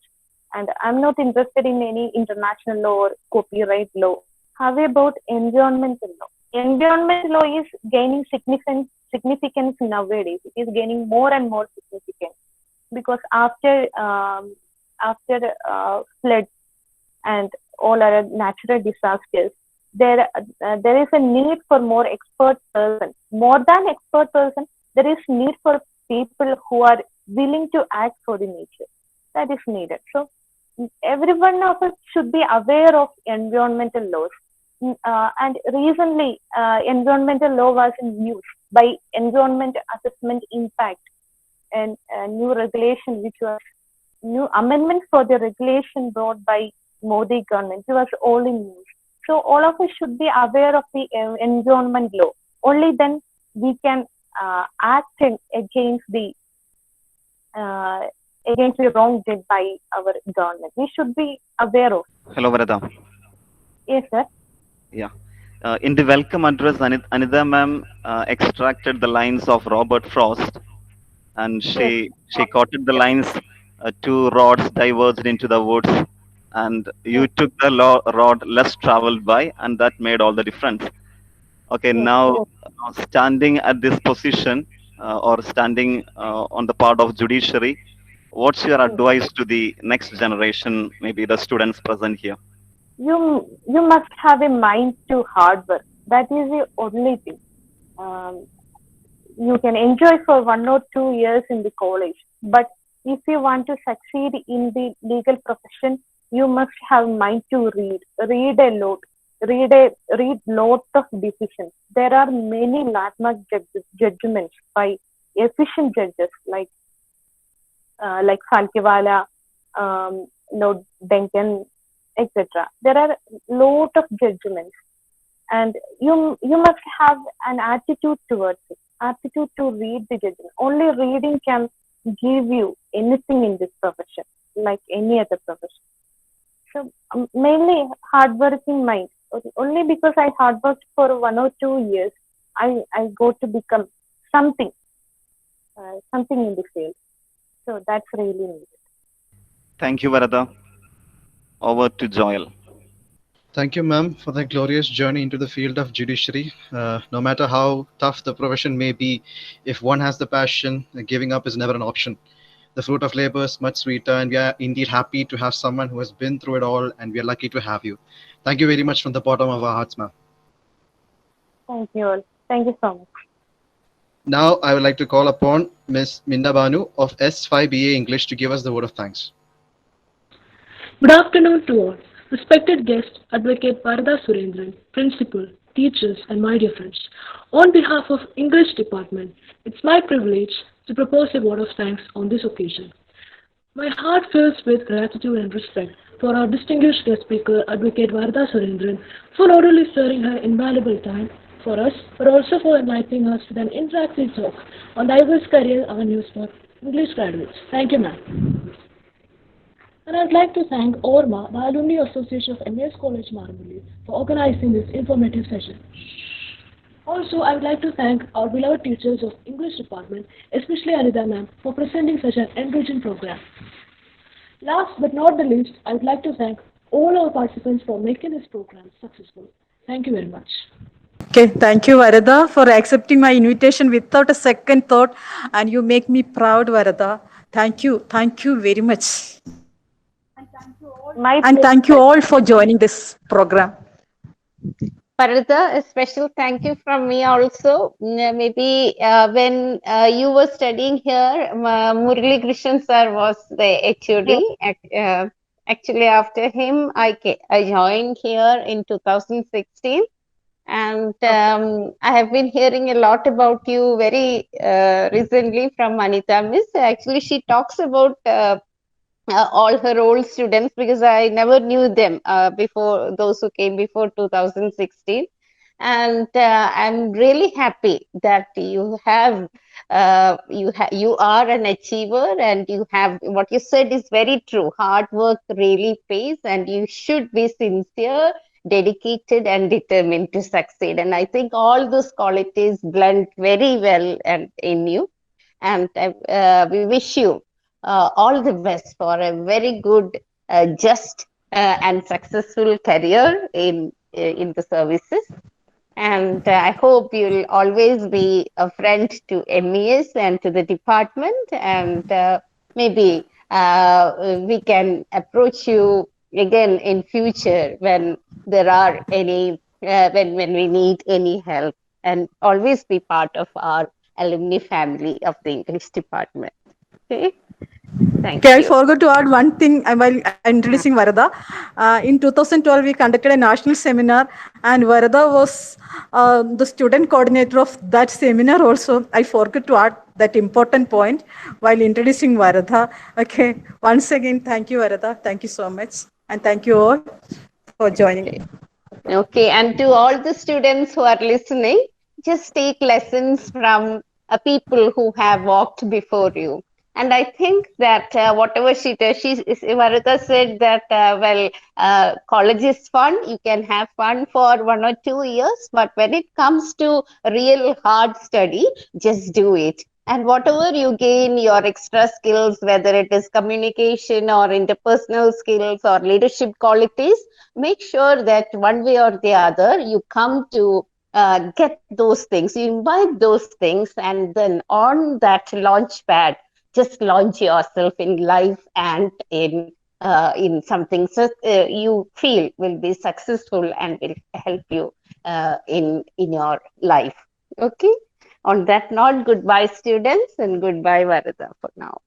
and I'm not interested in any international law or copyright law. How about environmental law? Environmental law is gaining significance nowadays. It is gaining more and more significance because after floods and all other natural disasters, there is a need for more expert person. More than expert person, there is need for people who are willing to act for the nature. That is needed. So every one of us should be aware of environmental laws. And recently, environmental law was in news by Environment Assessment Impact and new regulation, which was new amendment for the regulation brought by Modi government. It was all in news. So all of us should be aware of the environment law. Only then we can act against the wrong done by our government. We should be aware of. Hello, Varada. Yes, sir. Yeah. In the welcome address, Anida ma'am extracted the lines of Robert Frost, and she quoted the lines, two rods diverged into the woods, and you took the rod less traveled by, and that made all the difference. Okay, now standing at this position or standing on the part of judiciary, what's your advice to the next generation, maybe the students present here? You must have a mind to hard work. That is the only thing. You can enjoy for 1 or 2 years in the college, but if you want to succeed in the legal profession, you must have mind to read a lot, read lot of decisions. There are many landmark judgments by efficient judges like Falkewala, Lord Duncan, etc. There are lot of judgments, and you must have an attitude towards it, attitude to read the judgment. Only reading can give you anything in this profession, like any other profession. So mainly hardworking mind. Only because I hard worked for 1 or 2 years, I got to become something in the field. So that's really needed. Thank you, Varada. Over to Joel. Thank you, ma'am, for the glorious journey into the field of judiciary. No matter how tough the profession may be, if one has the passion, giving up is never an option. The fruit of labor is much sweeter, and we are indeed happy to have someone who has been through it all, and we are lucky to have you. Thank you very much from the bottom of our hearts, ma'am. Thank you all. Thank you so much. Now, I would like to call upon Ms. Minda Banu of S5 BA English to give us the word of thanks. Good afternoon to all. Respected guest, Advocate Varada Surendran, Principal, teachers, and my dear friends. On behalf of English Department, it's my privilege to propose a word of thanks on this occasion. My heart fills with gratitude and respect for our distinguished guest speaker, Advocate Varada Surendran, for not only sharing her invaluable time for us, but also for enlightening us with an interactive talk on diverse career avenues for English graduates. Thank you, ma'am. And I'd like to thank ORMA, the Alumni Association of MES College Marmuli, for organizing this informative session. Also, I would like to thank our beloved teachers of English Department, especially Anida ma'am, for presenting such an enriching program. Last but not the least, I would like to thank all our participants for making this program successful. Thank you very much. Okay, thank you, Varada, for accepting my invitation without a second thought, and you make me proud, Varada. Thank you very much. And thank you all for joining this program. Varada, a special thank you from me also. Maybe when you were studying here, Murali Krishnan sir was the HOD. Actually, after him, I joined here in 2016. And I have been hearing a lot about you very recently from Anita Miss. Actually, she talks about all her old students because I never knew them before, those who came before 2016. And I'm really happy that you have you are an achiever, and you have what you said is very true. Hard work really pays, and you should be sincere, dedicated, and determined to succeed. And I think all those qualities blend very well and in you. And we wish you all the best for a very good, just and successful career in the services. And I hope you'll always be a friend to MES and to the department. And maybe we can approach you again in future when there are any, when we need any help, and always be part of our alumni family of the English department. Okay. Thank Okay, I you. forgot to add one thing while introducing Varada. In 2012, we conducted a national seminar, and Varada was the student coordinator of that seminar also. I forgot to add that important point while introducing Varada. Okay, once again, thank you, Varada. Thank you so much. And thank you all for joining. Okay, and to all the students who are listening, just take lessons from people who have walked before you. And I think that whatever Varada said that, college is fun. You can have fun for 1 or 2 years, but when it comes to real hard study, just do it. And whatever you gain, your extra skills, whether it is communication or interpersonal skills or leadership qualities, make sure that one way or the other you come to get those things, you imbibe those things, and then on that launch pad, just launch yourself in life and in something you feel will be successful and will help you in your life. Okay. On that note, goodbye, students, and goodbye, Varada, for now.